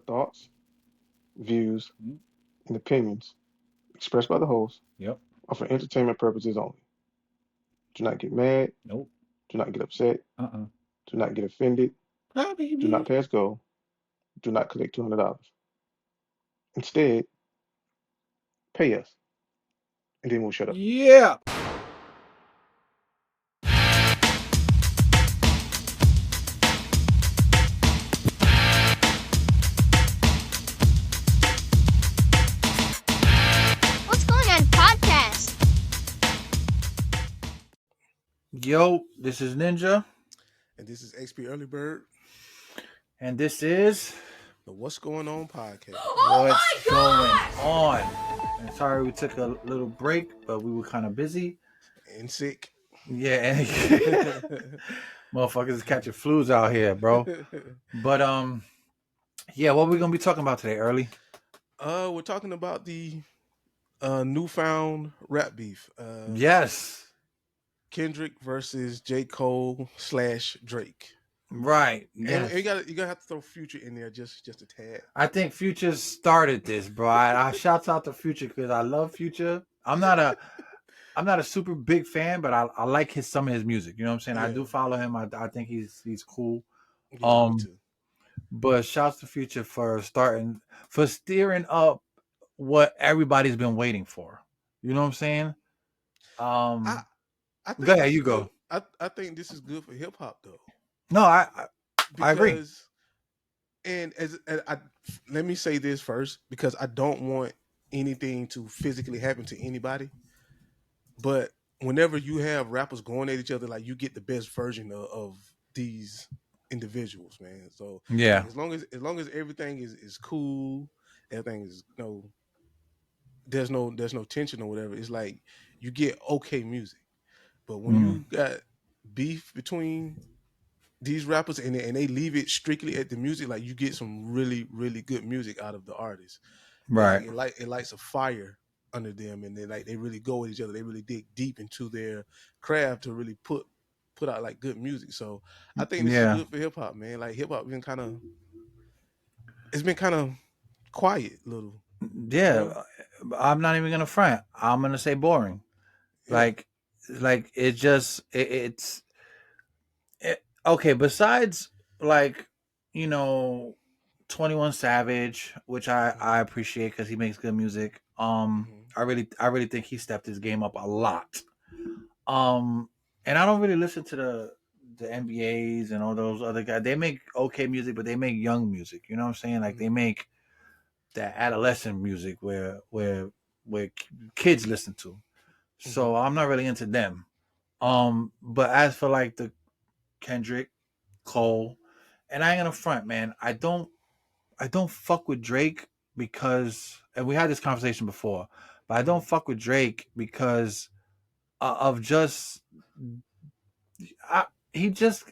thoughts, views, Mhm. and opinions expressed by the host Yep. are for entertainment purposes only. Do not get mad. Nope. Do not get upset. Uh-uh. Do not get offended. Ah, Do not baby. pass go. Do not collect $200. Instead, pay us, and then we'll shut up. Yeah. What's going on podcast? Yo, this is Ninja, And this is XP Early Bird, and this is the What's Going On podcast. What's Going On. And sorry we took a little break, but we were kind of busy. And sick. Yeah, motherfuckers is catching flus out here, bro. But yeah, what we gonna be talking about today, early? We're talking about the newfound rap beef. Yes, Kendrick versus J. Cole / Drake. right. And Yes, you gotta have to throw Future in there just a tad. I think Future started this, bro. I shouts out to Future because I love Future. I'm not a super big fan, but I like some of his music. You know what I'm saying? I Yeah, do follow him. I think he's cool. yeah, me too. But shouts to Future for steering up what everybody's been waiting for. You know what I'm saying? I Um, I Go think ahead, this you is good. go. I think this is good for hip hop though, No, I agree. because and I let me say this first, because I don't want anything to physically happen to anybody. But whenever you have rappers going at each other, like, you get the best version of these individuals, man. So like, Yeah, as long as everything is cool, everything is there's no tension or whatever. It's like you get okay music. But when mm, you got beef between these rappers, and they leave it strictly at the music, like, you get some really good music out of the artist. It's right. like it lights a fire under them, and they really go with each other. They really dig deep into their craft to really put out like good music. So I think this is Yeah, good for hip hop, man. Like, hip hop been kind of it's been kind of quiet, little, you know. yeah. I'm not even gonna front. I'm gonna say boring. Yeah. Like, it just okay. Besides, like, you know, 21 Savage, which Hmm. I appreciate because he makes good music. Hmm. I really think he stepped his game up a lot. Um, and I don't really listen to the NBAs and all those other guys. They make okay music, but they make young music. You know what I'm saying? Like, they Hmm. make that adolescent music where kids listen to. Hmm. So I'm not really into them. But as for like the Kendrick, Cole, and I ain't gonna front, man. I don't fuck with Drake because, and we had this conversation before, but I don't fuck with Drake because of just I, he just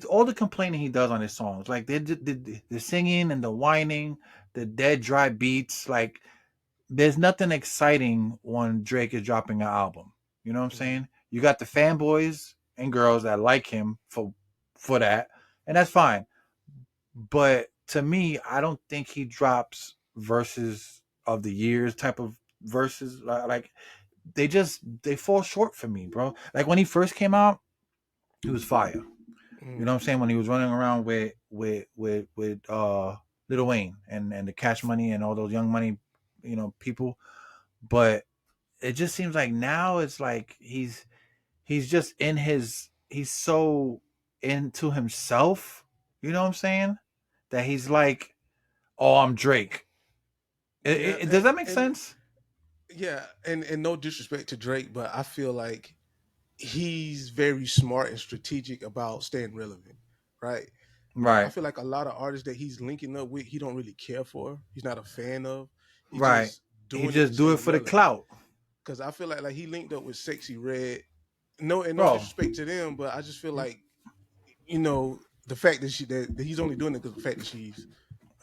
all the complaining he does on his songs, like the singing and the whining, the dead dry beats. Like, there's nothing exciting when Drake is dropping an album. You know what I'm Hmm. saying? You got the fanboys and girls that like him for that, and that's fine. But to me, I don't think he drops verses of the years type of verses. Like, they fall short for me, bro. Like, when he first came out, he was fire. You Hmm. know what I'm saying? When he was running around with Lil Wayne and the Cash Money and all those Young Money, people. But it just seems like now it's like he's just he's so into himself. You know what I'm saying? That he's like, oh, I'm Drake. Yeah, Does that make sense? yeah, and no disrespect to Drake, but I feel like he's very smart and strategic about staying relevant, right? I Right, feel like a lot of artists that he's linking up with, he don't really care for. He's not a fan of. He's right. just He doing it to just do stay it for the relevant. clout, Because I feel like he linked up with Sexy Red. No, and no bro. disrespect to them, but I just feel like, the fact that he's only doing it because the fact that she's,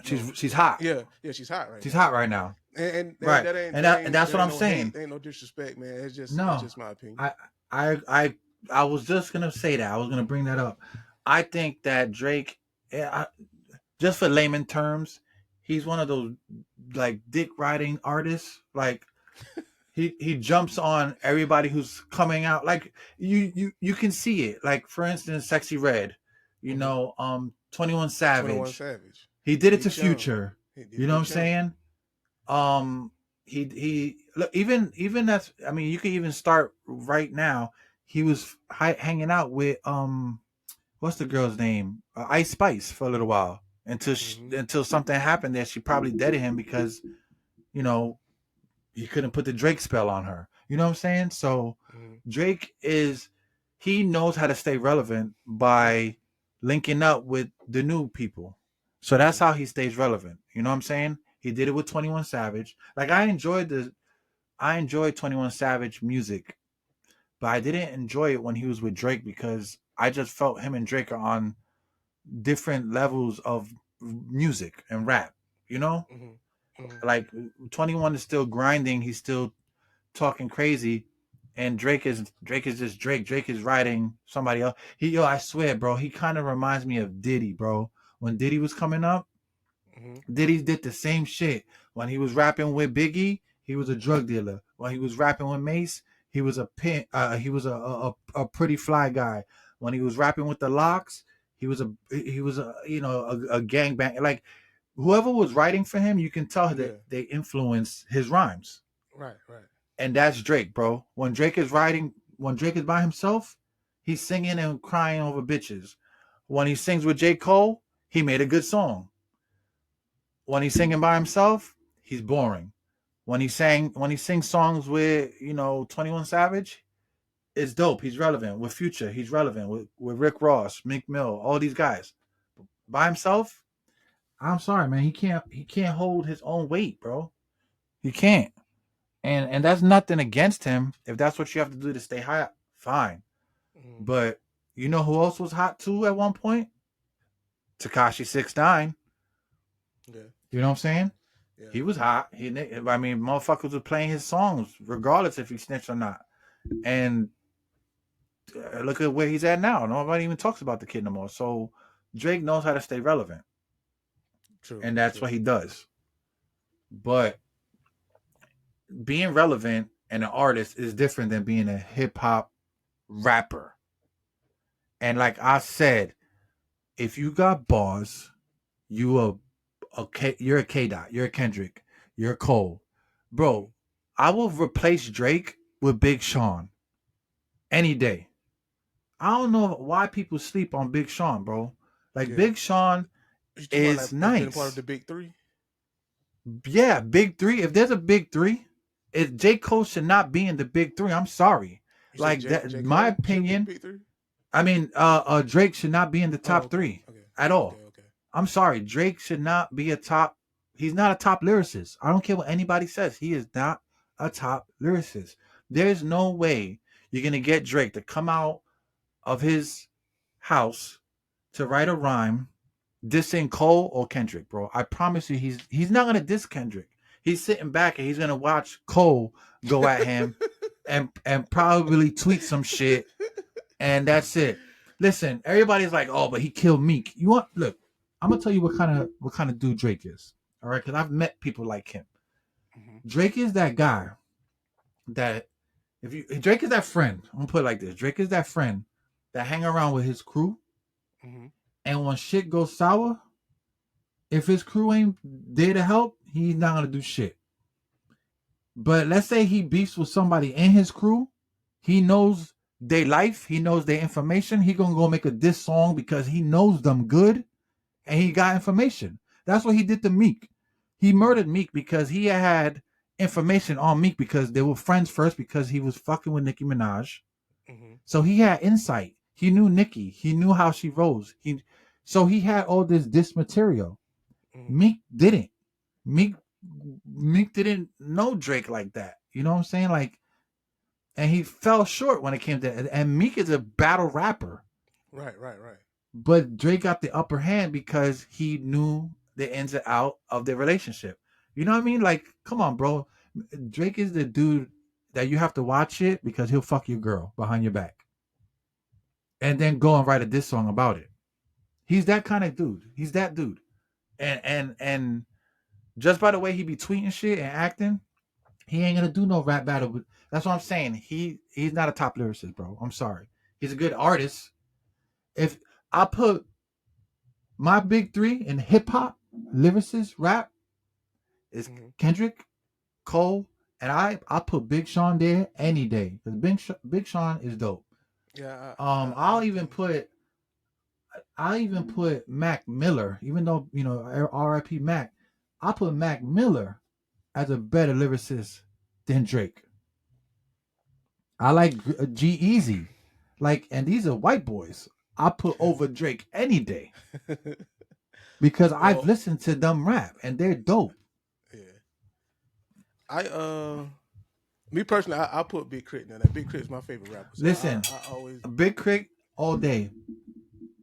you know, She's hot. yeah, she's hot right She's now. hot So, right now. and Right, and that's that what ain't I'm no hate, saying. that ain't no disrespect, man. It's No, just my opinion. I I I I was just gonna say that. I was gonna bring that up. I think that Drake, eh, just for layman terms, he's one of those like dick riding artists. Like he jumps on everybody who's coming out. Like you can see it. Like for instance, Sexy Red, Mm-hmm. 21 21 Savage. Savage. He did it Big to Sean. Future. He did You know what Big I'm Sean. saying? He look, even that's, I mean, you can even start right now. He was hanging out with what's the girl's name, Ice Spice, for a little while until Mm-hmm. until something happened that she probably deaded him because you know he couldn't put the Drake spell on her. You know what I'm saying? So Mm-hmm. Drake is, he knows how to stay relevant by linking up with the new people. So that's Mm-hmm. how he stays relevant. You know what I'm saying? He did it with 21 Savage. Like I enjoyed 21 Savage music, but I didn't enjoy it when he was with Drake because I just felt him and Drake are on different levels of music and rap. You know? Mm-hmm. Mm-hmm. Like 21 is still grinding, he's still talking crazy, and Drake is just Drake. Drake is writing somebody else. I swear, bro, he kind of reminds me of Diddy, bro. When Diddy was coming up, Mm-hmm. Diddy did the same shit. When he was rapping with Biggie, he was a drug dealer. When he was rapping with Mace, he was a pin. He was a pretty fly guy. When he was rapping with the Locks, he was a a gangbang. Like whoever was writing for him, you can tell that Yeah. they influenced his rhymes. Right. Right. And that's Drake, bro. When Drake is by himself, he's singing and crying over bitches. When he sings with J. Cole, he made a good song. When he's singing by himself, he's boring. When he sings songs with 21 Savage, it's dope. He's relevant. With Future, he's relevant. With Rick Ross, Meek Mill, all these guys. By himself, I'm sorry, man. He can't hold his own weight, bro. He can't. And that's nothing against him. If that's what you have to do to stay hot, fine. Mm-hmm. But you know who else was hot too at one point? Takashi 69. Yeah. You know what I'm saying? Yeah. He was hot. I mean, motherfuckers were playing his songs regardless if he snitched or not. And look at where he's at now. Nobody even talks about the kid no more. So Drake knows how to stay relevant, True. and that's True. what he does. But being relevant and an artist is different than being a hip hop rapper. And like I said, if you got bars, you're a K Dot, you're a Kendrick, you're a Cole, Mm-hmm. bro. I will replace Drake with Big Sean any day. I don't know why people sleep on Big Sean, bro. Like Yeah. Big Sean You talking about like is as being part of the nice. big three? Yeah, big three. If there's a big three, if J. Cole should not be in the big three. I'm sorry. You said Like J that, J my Cole should be the opinion. big three? I mean, Drake should not be in the Oh, top okay. three Okay. at Okay. all. Okay. I'm sorry. Drake should not be a top. He's not a top lyricist. I don't care what anybody says. He is not a top lyricist. There's no way you're gonna get Drake to come out of his house to write a rhyme dissing Cole or Kendrick, bro. I promise you, he's not gonna diss Kendrick. He's sitting back and he's gonna watch Cole go at him and probably tweet some shit, and that's it. Listen, everybody's like, "Oh, but he killed Meek." You want look? I'm gonna tell you what kind of dude Drake is. All right, because I've met people like him. Mm-hmm. Drake is that guy that if you Drake is that friend. I'm gonna put it like this: Drake is that friend that hang around with his crew, Mm-hmm. and when shit goes sour, if his crew ain't there to help, he's not gonna do shit. But let's say he beefs with somebody in his crew, he knows their life, he knows their information. He gonna go make a diss song because he knows them good and he Mm-hmm. got information. That's what he did to Meek. He murdered Meek because he had information on Meek because they were friends first because he was fucking with Nicki Minaj. Mm-hmm. So he had insight. He knew Nicki. He knew how she rose. So he had all this material. Mm-hmm. Meek didn't. Meek Meek didn't know Drake like that. You know what I'm saying? Like, and he fell short when it came to. And Meek is a battle rapper, Right. Right. Right. but Drake got the upper hand because he knew the ins and out of their relationship. You know what I mean? Like, come on, bro. Drake is the dude that you have to watch it because he'll fuck your girl behind your back, and then go and write a diss song about it. He's that kind of dude. He's that dude. And just by the way he be tweeting shit and acting, he ain't gonna do no rap battle. But that's what I'm saying. He's not a top lyricist, bro. I'm sorry. He's a good artist. If I put my big three in hip hop, lyricist, rap is Mm-hmm. Kendrick, Cole, and I put Big Sean there any day because Big Sean is dope. Yeah, I I'll even think. put Mac Miller, even though R.I.P. Mac. I put Mac Miller as a better lyricist than Drake. I like G Easy, like, and these are white boys. I put over Drake any day because I've Well, listened to them rap and they're dope. yeah. I Me personally, I put Big Crit in that. Big Crit is my favorite rapper, so Listen, I always Big Crit all day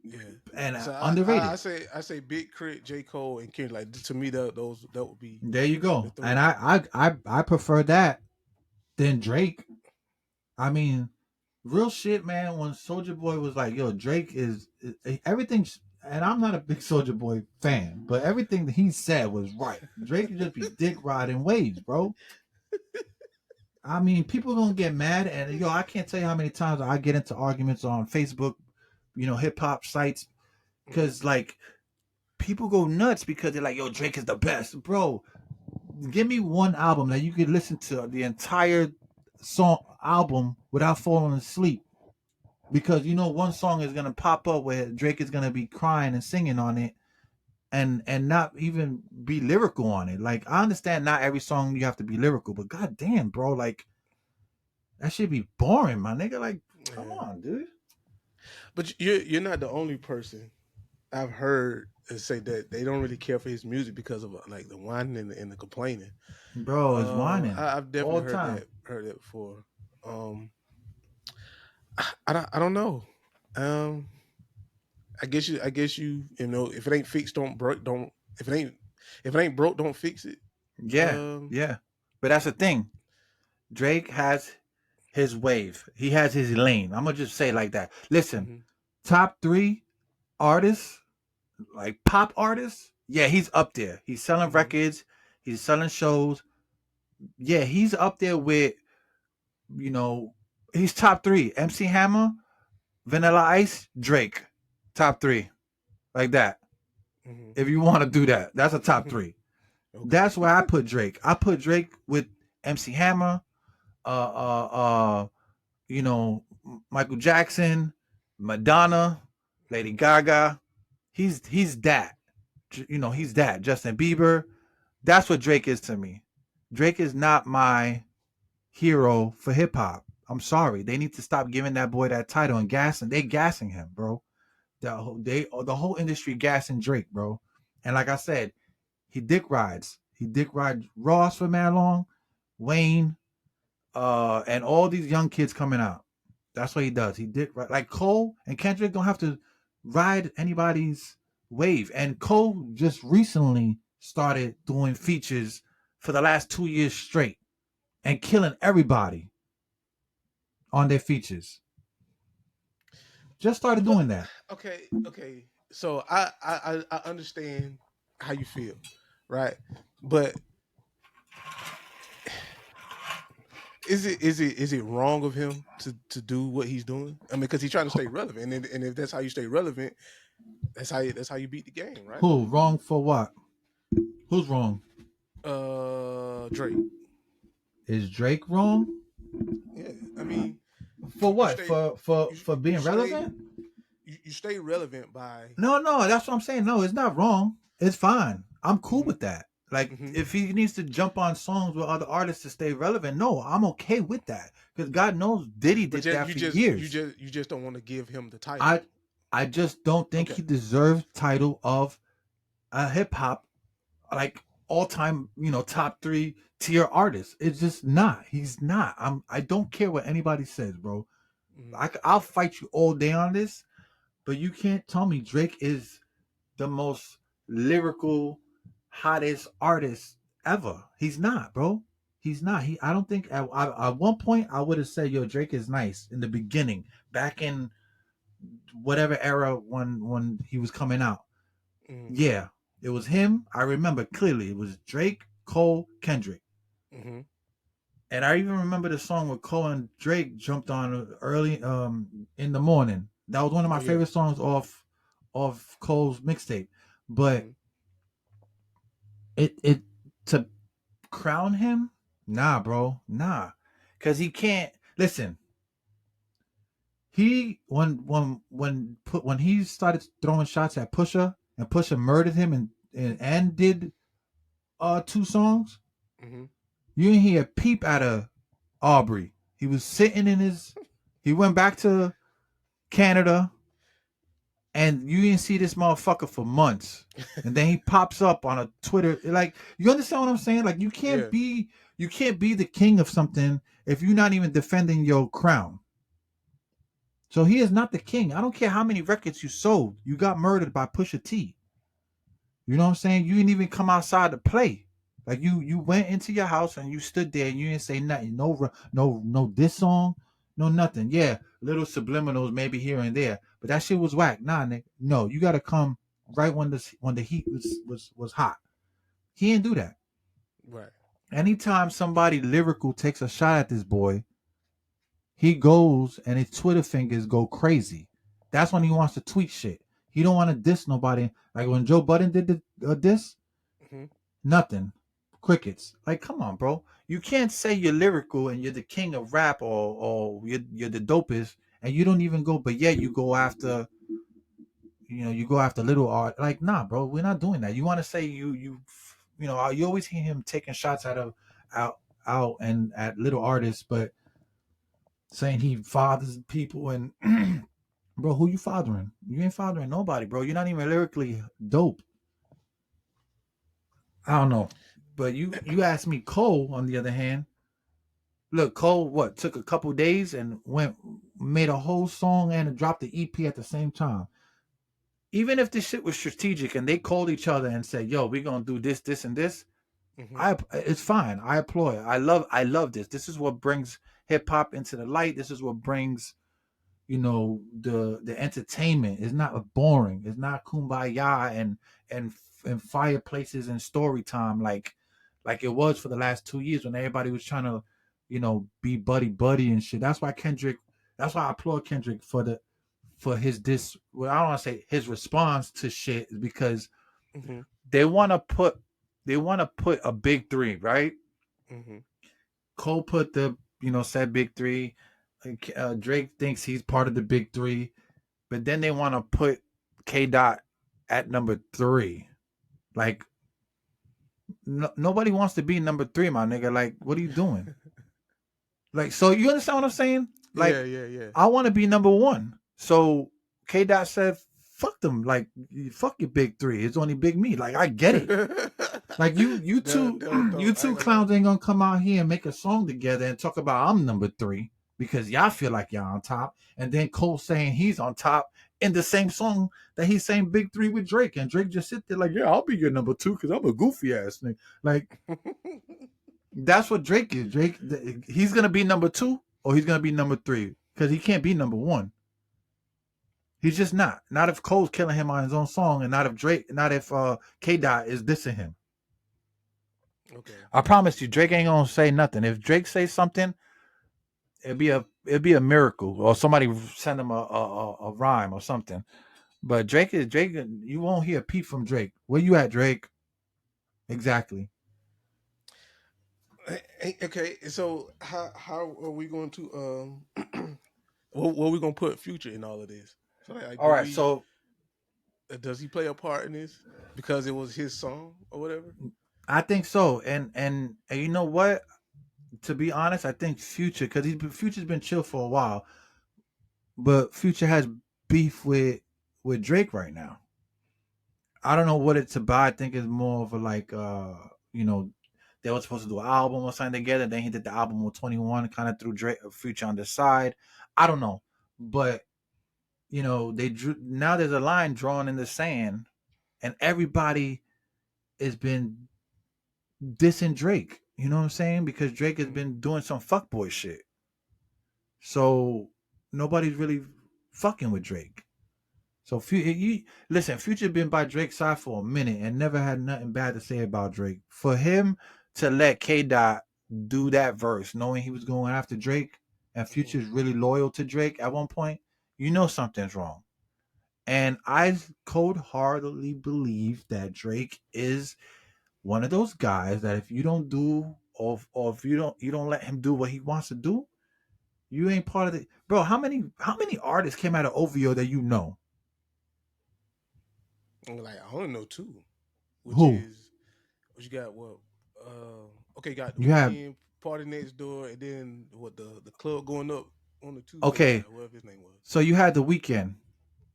yeah. and So underrated. I say Big Crit, J Cole, and Kendrick. Like to me, that would be There you the go. And three. I prefer that than Drake. I mean, real shit, man. When Soldier Boy was like, "Yo, Drake is everything," and I'm not a big Soldier Boy fan, but everything that he said was right. Drake could just be dick riding waves, bro. I mean, people gonna get mad, and I can't tell you how many times I get into arguments on Facebook, hip hop sites, Mm-hmm. because like people go nuts because they're like, "Yo, Drake is the best, bro." Give me one album that you could listen to the entire song album without falling asleep. Because one song is gonna pop up where Drake is gonna be crying and singing on it, and not even be lyrical on it. Like, I understand not every song you have to be lyrical, but goddamn, bro, like that should be boring, my nigga. Like, come Yeah, on, dude. but you're not the only person I've heard say that they don't really care for his music because of like the whining and the complaining. Bro is whining I've all definitely the time. heard that before. I don't know. Um, I guess you know if it ain't fixed, don't break. Don't if it ain't broke, don't fix it. Yeah, Um, yeah. But that's the thing. Drake has his wave. He has his lane. I'm gonna just say it like that. Listen, mhm, top three artists, like pop artists, yeah, he's up there. He's selling mhm, records, he's selling shows. Yeah, he's up there with, you know, he's top three. MC Hammer, Vanilla Ice, Drake. Top three. Like that. mhm. If you want to do that, that's a top three. Okay. That's where I put Drake. I put Drake with MC Hammer, uh, uh, uh, Michael Jackson, Madonna, Lady Mhm. Gaga. He's that. He's that. Justin Bieber. That's what Drake is to me. Drake is not my hero for hip hop. I'm sorry. They need to stop giving that boy that title and gassing. They gassing him, bro. The whole industry gassing Drake, bro. And like I said, he dick rides. He dick rides Ross for man long, Wayne, and all these young kids coming out. That's what he does. He dick ride like Cole and Kendrick don't have to ride anybody's wave. And Cole just recently started doing features for the last 2 years straight and killing everybody on their features. Just started But doing that. okay. So I understand how you feel, right? But is it wrong of him to do what he's doing? I mean, because he's trying to stay relevant, and if that's how you stay relevant, that's how you beat the game, right? Who wrong for what? Who's wrong? Drake. Is Drake wrong Yeah, I mean, for you what? stay For you being stay relevant? you stay relevant by. No. That's what I'm saying. No, it's not wrong. It's fine. I'm cool Hmm. with that. Like, Hmm. if he needs to jump on songs with other artists to stay relevant, no, I'm okay with that. Because God knows Diddy But did that for years. you just don't want to give him the title. I I just don't think Okay. he deserves title of a hip hop, like, all time, top three tier artist. It's just not. He's not. I don't care what anybody says, bro. Hmm. I'll fight you all day on this, but you can't tell me Drake is the most lyrical, hottest artist ever. He's not, bro. He's not. I don't think at one point I would have said, "Yo, Drake is nice" in the beginning, back in whatever era when he was coming out. Hmm. Yeah, It was him. I remember clearly. It was Drake, Cole, Kendrick. Mm-hmm. And I even remember the song where Cole and Drake jumped on early in the morning. That was one of my Oh yeah. favorite songs off Cole's mixtape. But Mm-hmm. it to crown him, nah, bro, nah, because he can't listen. He when he started throwing shots at Pusha and Pusha murdered him and did 2 songs. Mm-hmm. You didn't hear a peep out of Aubrey. He was sitting in his. He went back to Canada, and you didn't see this motherfucker for months. And then he pops up on a Twitter. Like, you understand what I'm saying? Like, Yeah. you can't be the king of something if you're not even defending your crown. So he is not the king. I don't care how many records you sold. You got murdered by Pusha T. You know what I'm saying? You didn't even come outside to play. Like you went into your house and you stood there and you didn't say nothing. No this song, no nothing. Yeah, little subliminals maybe here and there, but that shit was whack. Nah, nigga. No, you got to come right when the heat was hot. He didn't do that. Right. Anytime somebody lyrical takes a shot at this boy, he goes and his Twitter fingers go crazy. That's when he wants to tweet shit. He don't want to diss nobody. Like when Joe Budden did the diss, Mm-hmm. nothing. Crickets. Like, come on, bro. You can't say you're lyrical and you're the king of rap or you're the dopest and you don't even go, but yet you go after, you go after little art. Like, nah, bro, we're not doing that. You want to say you always hear him taking shots out and at little artists, but saying he fathers people and bro, who you fathering? You ain't fathering nobody, bro. You're not even lyrically dope. I don't know. But you asked me Cole, on the other hand. Look, Cole, what took a couple days and made a whole song and dropped the EP at the same time. Even if this shit was strategic and they called each other and said, "Yo, we're gonna do this, this, and this," Mm-hmm. it's fine. I applaud it. I love this. This is what brings hip hop into the light. This is what brings the entertainment. Is not boring. It's not kumbaya and and fireplaces and story time like it was for the last 2 years when everybody was trying to be buddy and shit. That's why I applaud Kendrick for his this well, I don't want to say his response to shit, because Mm-hmm. they want to put a big three, right? Mm-hmm. Cole put the said big three. Drake thinks he's part of the big three, but then they want to put K Dot at number 3. Like, nobody wants to be number 3, my nigga. Like, what are you doing? Like, so you understand what I'm saying? Yeah. Like, Yeah. Yeah. I want to be number 1. So K Dot said, "Fuck them. Like, fuck your big 3. It's only big me." Like, I get it. Like you two, you I two ain't gonna lie. clowns ain't gonna come out here and make a song together and talk about I'm number 3 because y'all feel like y'all on top, and then Cole saying he's on top in the same song that he's saying big 3 with Drake, and Drake just sit there like, "Yeah, I'll be your number 2 because I'm a goofy ass nigga." Like, that's what Drake is. Drake, he's gonna be number 2 or he's gonna be number 3 because he can't be number 1. He's just not. Not if Cole's killing him on his own song, and not if K Dot is dissing him. Okay. I promise you, Drake ain't gonna say nothing. If Drake says something, it'd be a miracle, or somebody send him a rhyme or something. But Drake. You won't hear a peep from Drake. Where you at, Drake? Exactly. Okay. So how are we going to what are we gonna put Future in all of this? So like All do right. we So does he play a part in this because it was his song or whatever? I think so, and you know what? To be honest, I think Future, because Future's been chill for a while, but Future has beef with Drake right now. I don't know what it's about. I think it's more of a like you know, they were supposed to do an album or something together. Then he did the album with 21, kind of threw Drake Future on the side. I don't know, but they drew. Now there's a line drawn in the sand, and everybody has been dissing Drake. You know what I'm saying? Because Drake has Mm-hmm. been doing some fuckboy shit. So nobody's really fucking with Drake. So listen, Future been by Drake's side for a minute and never had nothing bad to say about Drake. For him to let K Dot do that verse, knowing he was going after Drake, and Future's really loyal to Drake at one point, you know something's wrong. And I cold-heartedly believe that Drake is one of those guys that if you don't do or if you don't let him do what he wants to do, you ain't part of the bro. How many artists came out of OVO that you know? Like I only know two, which Who is what you got. What? Okay, got the you have? weekend party next door, and then what? The club going up on the Tuesday guy, Okay, whatever his name was. so you had the weekend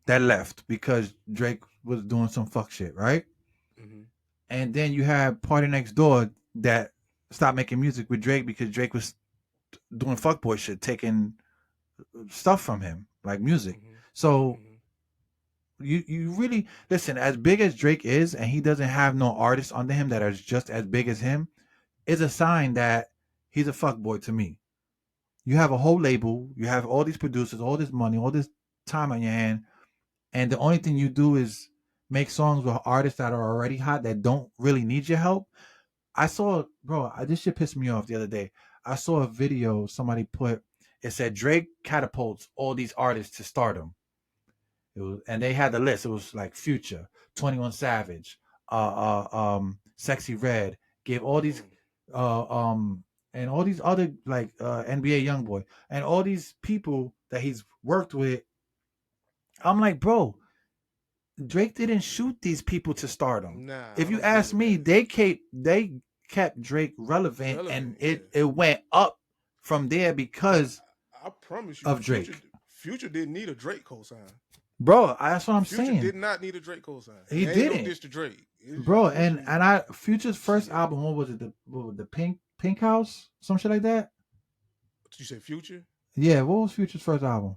that left because Drake was doing some fuck shit, right? Mm-hmm. And then you had Party Next Door that stopped making music with Drake because Drake was doing fuckboy shit, taking stuff from him, like music. Mm-hmm. So Mm-hmm. you really listen. As big as Drake is, and he doesn't have no artists under him that are just as big as him, is a sign that he's a fuckboy to me. You have a whole label, you have all these producers, all this money, all this time on your hand, and the only thing you do is make songs with artists that are already hot that don't really need your help. I saw, bro, this shit pissed me off the other day. I saw a video somebody put. It said Drake catapults all these artists to stardom. It was, and they had the list. It was like Future, 21 Savage, Sexy Red. Gave all these, uh, um, and all these other like NBA YoungBoy and all these people that he's worked with. I'm like, bro, Drake didn't shoot these people to stardom. Nah, If I you don't agree ask with me, that. they kept Drake relevant, Relevant, and yeah. it went up from there because I promise you, of Drake. Future didn't need a Drake cosign. Bro, that's what I'm Future did saying. not need a Drake cosign. He It ain't no didn't, diss to Drake. It's just bro. And literally and I Future's first shit. album, what was it? The Pink House, some shit like that. Did you say Future? Yeah, what was Future's first album?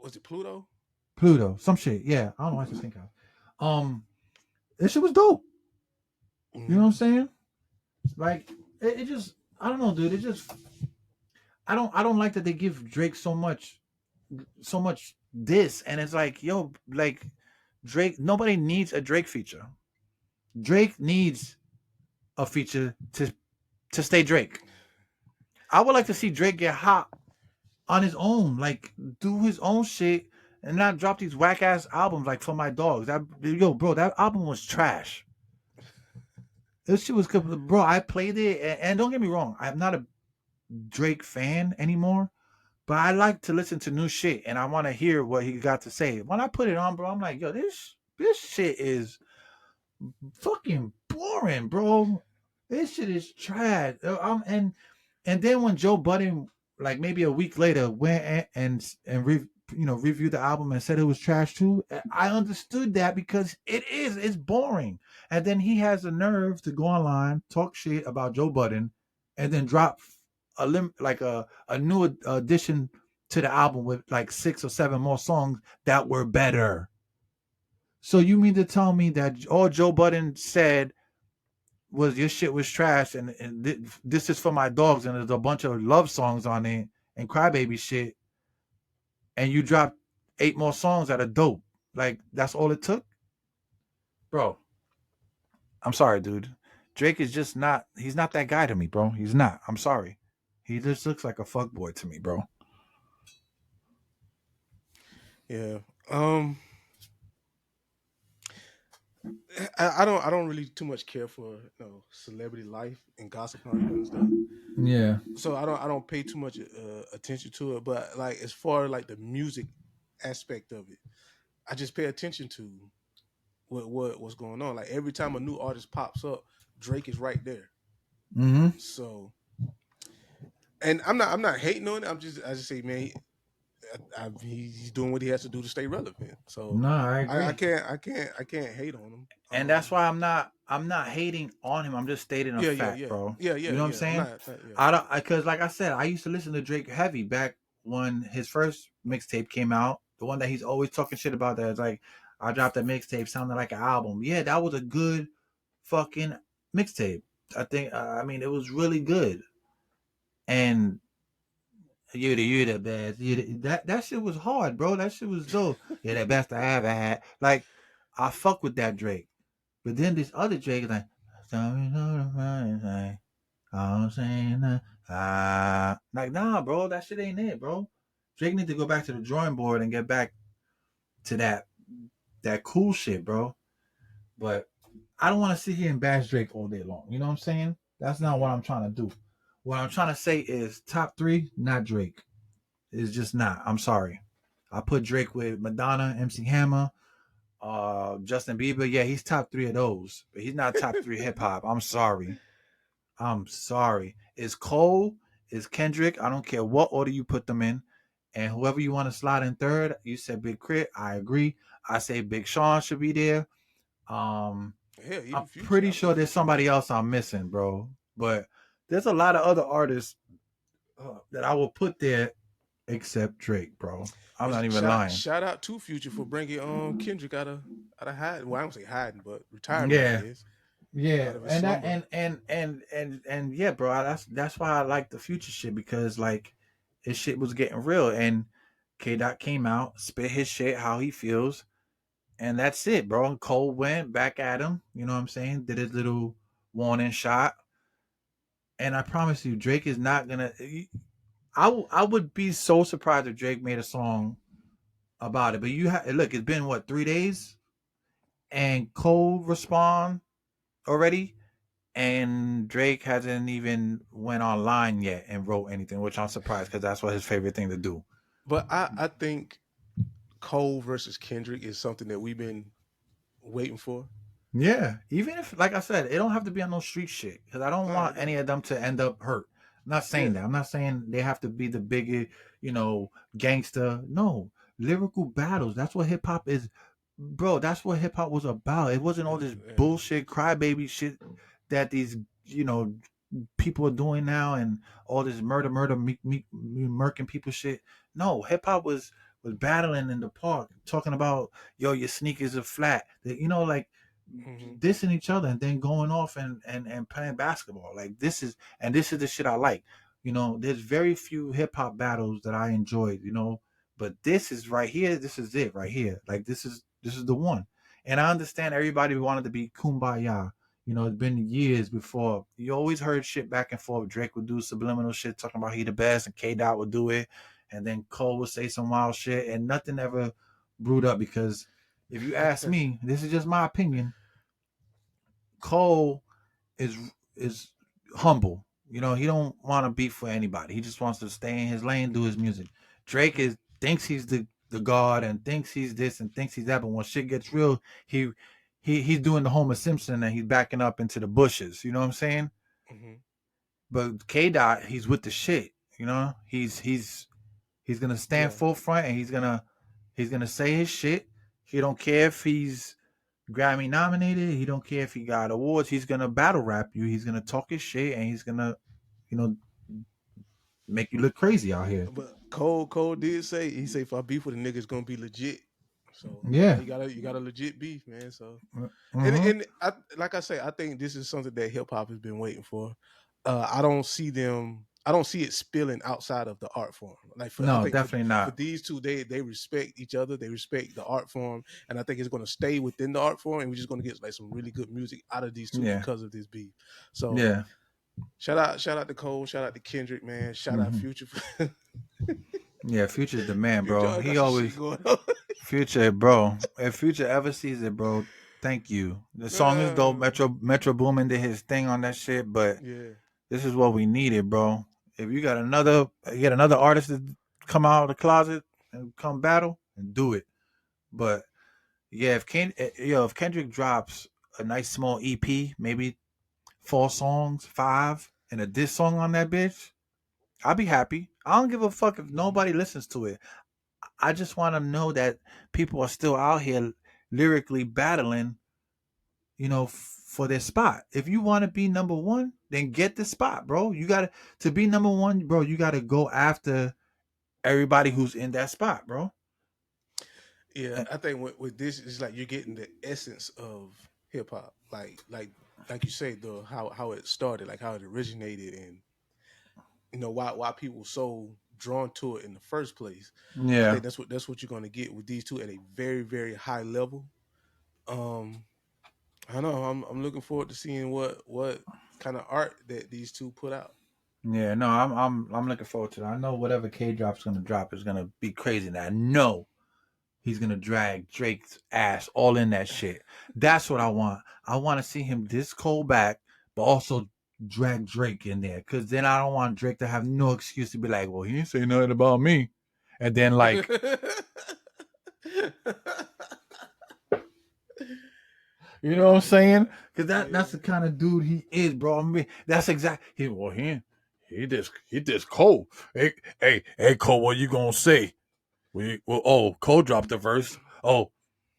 Was it Pluto? Pluto, some shit. Yeah, I don't know why I said Pink House. This shit was dope. You know what I'm saying? Like it just, I don't know, dude. It just, I don't like that they give Drake so much this, and it's like, yo, like Drake. Nobody needs a Drake feature. Drake needs a feature to stay Drake. I would like to see Drake get hot on his own, like do his own shit and not drop these whack ass albums like For My Dogs. Bro, that album was trash. This shit was good, bro. I played it, and don't get me wrong, I'm not a Drake fan anymore, but I like to listen to new shit, and I want to hear what he got to say. When I put it on, bro, I'm like, yo, this shit is fucking boring, bro. This shit is trash. And then when Joe Budden, like maybe a week later, went reviewed the album and said it was trash too, I understood that because it's boring. And then he has the nerve to go online, talk shit about Joe Budden, and then drop a new addition to the album with like 6 or 7 more songs that were better. So you mean to tell me that all Joe Budden said was your shit was trash, and this is for my dogs, and there's a bunch of love songs on it and crybaby shit, and you dropped 8 more songs that are dope? Like that's all it took, bro? I'm sorry, dude. Drake is just not. He's not that guy to me, bro. He's not. I'm sorry. He just looks like a fuck boy to me, bro. Yeah. I don't really too much care for celebrity life and gossip and all that kind of stuff. Yeah. So I don't pay too much attention to it. But like as far as like the music aspect of it, I just pay attention to what's going on. Like every time a new artist pops up, Drake is right there. Mm-hmm. So, and I'm not hating on it. I just say, man, he's doing what he has to do to stay relevant. So No, I I agree. can't hate on him. And that's why I'm not hating on him. I'm just stating a Yeah, yeah, fact, yeah, bro. yeah, yeah, You know what I'm yeah. I'm saying? yeah. I don't, because like I said, I used to listen to Drake heavy back when his first mixtape came out. The one that he's always talking shit about. That is like, I dropped a mixtape sounding like an album. Yeah, that was a good fucking mixtape. I think. I mean, it was really good. And You the best. That shit was hard, bro. That shit was dope. Yeah, the best I ever had. Like, I fuck with that Drake. But then this other Drake is like, I'm saying like, nah, bro, that shit ain't it, bro. Drake need to go back to the drawing board and get back to that cool shit, bro. But I don't want to sit here and bash Drake all day long. You know what I'm saying? That's not what Hmm. I'm trying to do. What I'm trying to say is top three, not Drake. It's just not. I'm sorry. I put Drake with Madonna, MC Hammer, Justin Bieber. Yeah, he's top three of those, but he's not top three hip hop. I'm sorry. I'm sorry. It's Cole, it's Kendrick. I don't care what order you put them in. And whoever you want to slide in third, you said Big Crit. I agree. I say Big Sean should be there. Um, Hell, I'm even Future. pretty I put sure there's Future in somebody there. else I'm missing, bro. But there's a lot of other artists that I will put there except Drake, bro. I'm But not even shout lying. shout out to Future for bringing Kendrick out of hiding. Well, I don't say hiding, but retirement, I Yeah, guess, yeah, out of his and that slumber. and yeah, bro. That's why I like the Future shit because like his shit was getting real and K Dot came out, spit his shit how he feels, and that's it, bro. And Cole went back at him. You know what I'm saying? Did his little warning shot, and I promise you, Drake is not gonna. I would be so surprised if Drake made a song about it. But look, it's been what 3 days, and Cole respond already, and Drake hasn't even went online yet and wrote anything, which I'm surprised because that's what his favorite thing to do. But I think Cole versus Kendrick is something that we've been waiting for. Yeah, even if, like I said, it don't have to be on no street shit because I don't Nah, want it any don't. of them to end up hurt. I'm not saying Yeah. that. I'm not saying they have to be the bigger, gangster. No, lyrical battles. That's what hip hop is, bro. That's what hip hop was about. It wasn't all this Yeah. bullshit crybaby shit that these, people are doing now and all this murder, murking people shit. No, hip hop was battling in the park, talking about yo, your sneakers are flat. Like Hmm. dissing each other and then going off and playing basketball. Like this is the shit I like. There's very few hip hop battles that I enjoyed, but this is right here, this is it right here. Like this is the one. And I understand everybody wanted to be kumbaya. It's been years before. You always heard shit back and forth. Drake would do subliminal shit talking about he the best, and K Dot would do it, and then Cole would say some wild shit, and nothing ever brewed up because if you ask me, this is just my opinion. Cole is is humble. He don't want to beef for anybody. He just wants to stay in his lane, do his music. Drake is thinks he's the god and thinks he's this and thinks he's that, but when shit gets real, he's doing the Homer Simpson and he's backing up into the bushes. You know what I'm saying? Hmm. But K Dot, he's with the shit. He's gonna stand Yeah. full front and he's gonna say his shit. He don't care if he's Grammy nominated. He don't care if he got awards. He's gonna battle rap you. He's gonna talk his shit, and he's gonna, you know, make you look crazy out here. But Cole did say he said if I beef with a nigga, it's gonna be legit. So now Yeah. you got a legit beef, man. So and Mm-hmm. and I like I say, I think this is something that hip hop has been waiting for. I don't see them. I don't see it spilling outside of the art form. Like I No, think definitely for not. these two, they respect each other. They respect the art form, and I think it's going to stay within the art form. And we're just going to get like some really good music out of these two Yeah. because of this beef. So Yeah. shout out to Cole, shout out to Kendrick, man. Shout out Mm-hmm. Future. Yeah. Future's the man, Future bro. always He got some shit always going on. Future, bro. If Future ever sees it, bro, thank you. The song is dope. Uh, Metro Boomin did his thing on that shit, but yeah. this is what we needed, bro. If you get another artist to come out of the closet and come battle and do it. But yeah, if Kendrick drops a nice small EP, maybe 4 songs, five, and a diss song on that bitch, I'll be happy. I don't give a fuck if nobody listens to it. I just want to know that people are still out here lyrically battling, for their spot. If you want to be number one, then get the spot, bro. To be number one, bro. You gotta go after everybody who's in that spot, bro. Yeah, Uh, I think with this, it's like you're getting the essence of hip hop, like you say, the how it started, like how it originated, and why people so drawn to it in the first place. I Yeah. think that's what you're gonna get with these two at a very, very high level. Um, I know I'm looking forward to seeing what kind of art that these two put out. Yeah, no, I'm looking forward to that. I know whatever K drop's gonna drop is gonna be crazy. And I know he's gonna drag Drake's ass all in that shit. That's what I want. I want to see him this cold back, but also drag Drake in there. Cause then I don't want Drake to have no excuse to be like, well, he didn't say nothing about me. And then like, you know what I'm saying? Cause that's the kind of dude he is, bro. I mean, that's exactly he this Cole. Hey, Cole, what you gonna say? Cole dropped the verse. Oh,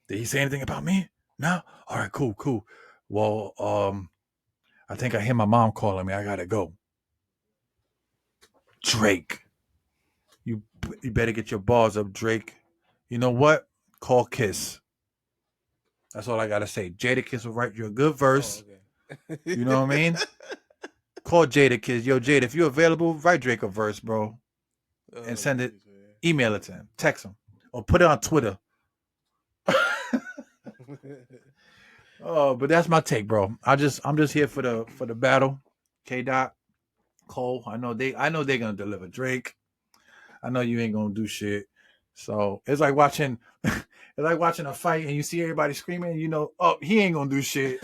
did he say anything about me? No? All right, cool. Well, I think I hear my mom calling me. I gotta go. Drake. You better get your balls up, Drake. You know what? Call Kiss. That's all I gotta say. Jadakiss will write you a good verse. Okay. You know what I mean? Call Jadakiss. Yo, Jada, if you're available, write Drake a verse, bro. And send it. Geez, man. Email it to him. Text him. Or put it on Twitter. Oh, but that's my take, bro. I'm just here for the battle. K Dot, Cole. I know they're gonna deliver. Drake. I know you ain't gonna do shit. So it's like watching a fight and you see everybody screaming, you know, oh, he ain't gonna do shit.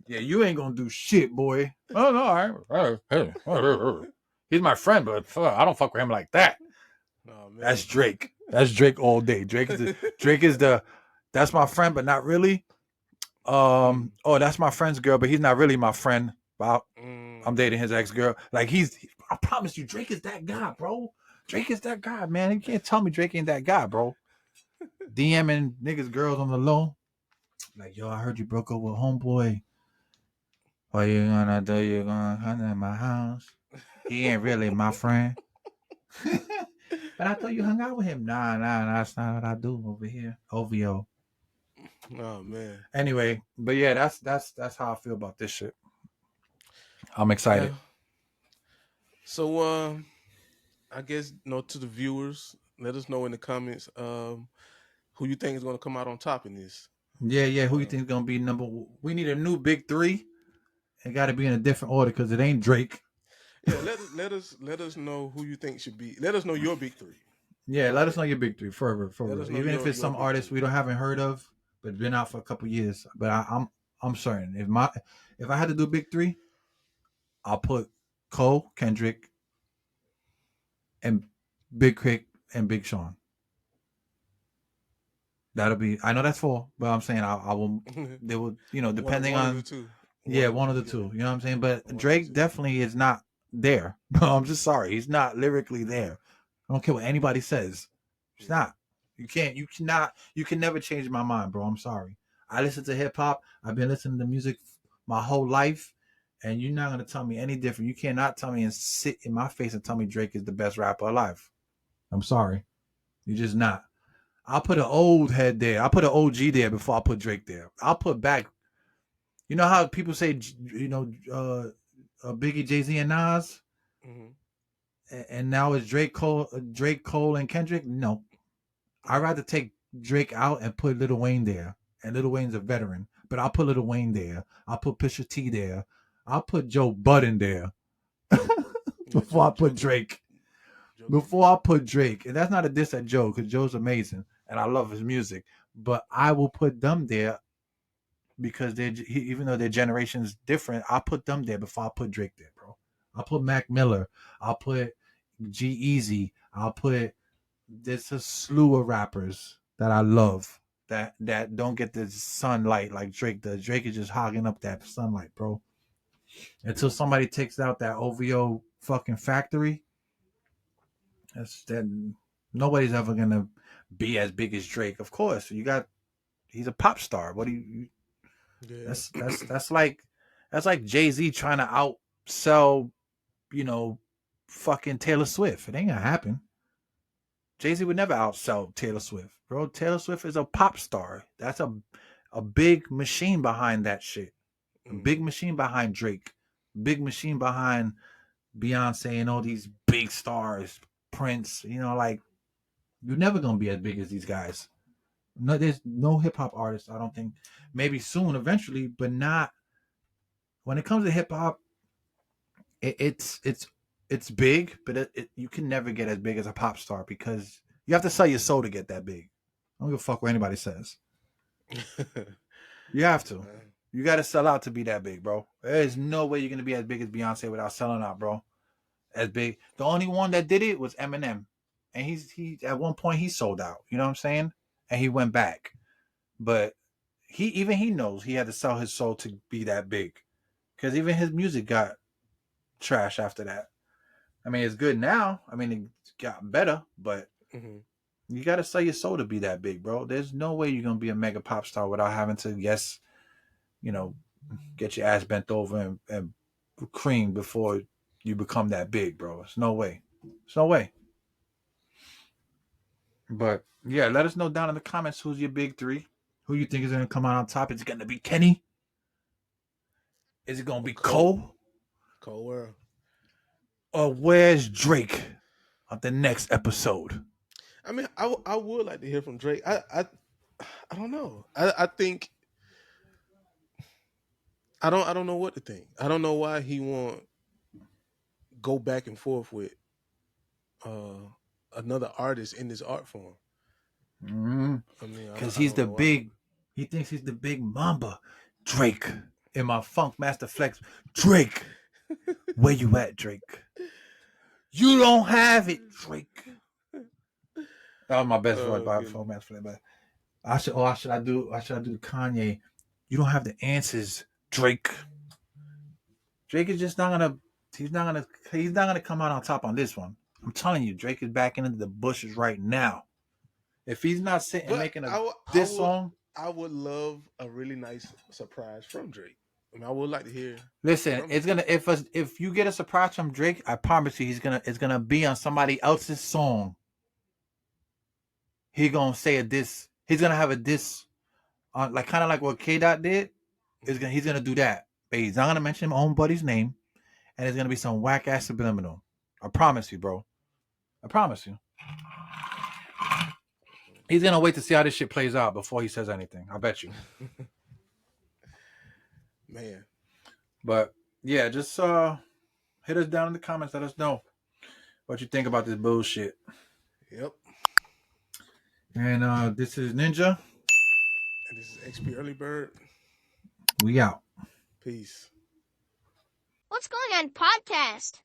Yeah, you ain't gonna do shit, boy. Oh no, all right. He's my friend, but I don't fuck with him like that. Oh, man. That's Drake. That's Drake all day. Drake is the that's my friend, but not really. Oh, that's my friend's girl, but he's not really my friend. I'm dating his ex-girl. Like I promise you, Drake is that guy, bro. Drake is that guy, man. You can't tell me Drake ain't that guy, bro. DMing niggas girls on the low. Like, yo, I heard you broke up with homeboy. What you gonna do? You gonna come to my house? He ain't really my friend. But I thought you hung out with him. Nah, that's not what I do over here. OVO. Oh man. Anyway, but yeah, that's how I feel about this shit. I'm excited. Yeah. So I guess to the viewers, let us know in the comments who you think is going to come out on top in this. Yeah. Who you think is gonna be number? We need a new big three. It got to be in a different order because it ain't Drake. Yeah, let us know who you think should be. Let us know your big three. Yeah, let us know your big three for Let us know even if it's your some big artists three. we haven't heard of, but been out for a couple years. But I'm certain if I had to do big three, I'll put Cole, Kendrick, and Big Crit and Big Sean. That'll be. I know that's four, but I'm saying I will. They will. You know, depending one on. of the two. One of the two. You know what I'm saying? But Drake definitely is not there. I'm just sorry. He's not lyrically there. I don't care what anybody says. He's not. You can never change my mind, bro. I'm sorry. I listen to hip hop. I've been listening to music my whole life. And you're not gonna tell me any different. You cannot tell me and sit in my face and tell me Drake is the best rapper alive. I'm sorry. You're just not. I'll put an old head there. I'll put an OG there before I put Drake there. I'll put back. You know how people say, Biggie, Jay-Z, and Nas, and now it's Drake, Cole, and Kendrick. No, I'd rather take Drake out and put Lil Wayne there, and Lil Wayne's a veteran. But I'll put Lil Wayne there. I'll put Pusha T there. I'll put Joe Budden there before I put Drake. Before I put Drake, and that's not a diss at Joe because Joe's amazing and I love his music. But I will put them there because even though their generation's different, I'll put them there before I put Drake there, bro. I'll put Mac Miller. I'll put G Easy. I'll put there's a slew of rappers that I love that don't get the sunlight like Drake does. Drake is just hogging up that sunlight, bro. Until somebody takes out that OVO fucking factory, nobody's ever gonna be as big as Drake. Of course, he's a pop star. What do you? Yeah. That's like Jay-Z trying to outsell, fucking Taylor Swift. It ain't gonna happen. Jay-Z would never outsell Taylor Swift, bro. Taylor Swift is a pop star. That's a big machine behind that shit. A big machine behind Drake. Big machine behind Beyonce and all these big stars, Prince, like you're never gonna be as big as these guys. No, there's no hip hop artist, I don't think. Maybe soon, eventually, but not when it comes to hip hop. It's big, but you can never get as big as a pop star because you have to sell your soul to get that big. I don't give a fuck what anybody says. You have to. You got to sell out to be that big, bro. There's no way you're gonna be as big as Beyonce without selling out, bro. As big. The only one that did it was Eminem, and he at one point he sold out. You know what I'm saying? And he went back, but he knows he had to sell his soul to be that big, because even his music got trash after that. I mean, it's good now. I mean, it's gotten better, but you got to sell your soul to be that big, bro. There's no way you're going to be a mega pop star without having to, get your ass bent over and cream before you become that big, bro. It's no way. It's no way. But, yeah, let us know down in the comments who's your big three. Who you think is going to come out on top? Is it going to be Kenny? Is it going to be Cole? Cole World. Or where's Drake on the next episode? I mean, I would like to hear from Drake. I don't know. I think I don't know what to think. I don't know why he won't go back and forth with another artist in this art form. I mean, because he's the big. He thinks he's the big Mamba. Drake in my Funk Master Flex. Drake, where you at, Drake? You don't have it, Drake. That was my best voice by Funk Master Flex. But should I do Kanye? You don't have the answers, Drake. Drake is just not gonna. He's not gonna come out on top on this one. I'm telling you, Drake is back into the bushes right now. If he's not sitting making this song, I would love a really nice surprise from Drake. I mean, I would like to hear. Listen, it's gonna if you get a surprise from Drake, I promise you, it's gonna be on somebody else's song. He gonna say a diss. He's gonna have a diss on kind of like what K Dot did. He's gonna do that, but he's not gonna mention his own buddy's name, and it's gonna be some whack ass subliminal. I promise you, bro. I promise you. He's gonna wait to see how this shit plays out before he says anything. I bet you. Man. But yeah, just hit us down in the comments. Let us know what you think about this bullshit. Yep. And this is Ninja. And this is XP Early Bird. We out. Peace. What's going on podcast?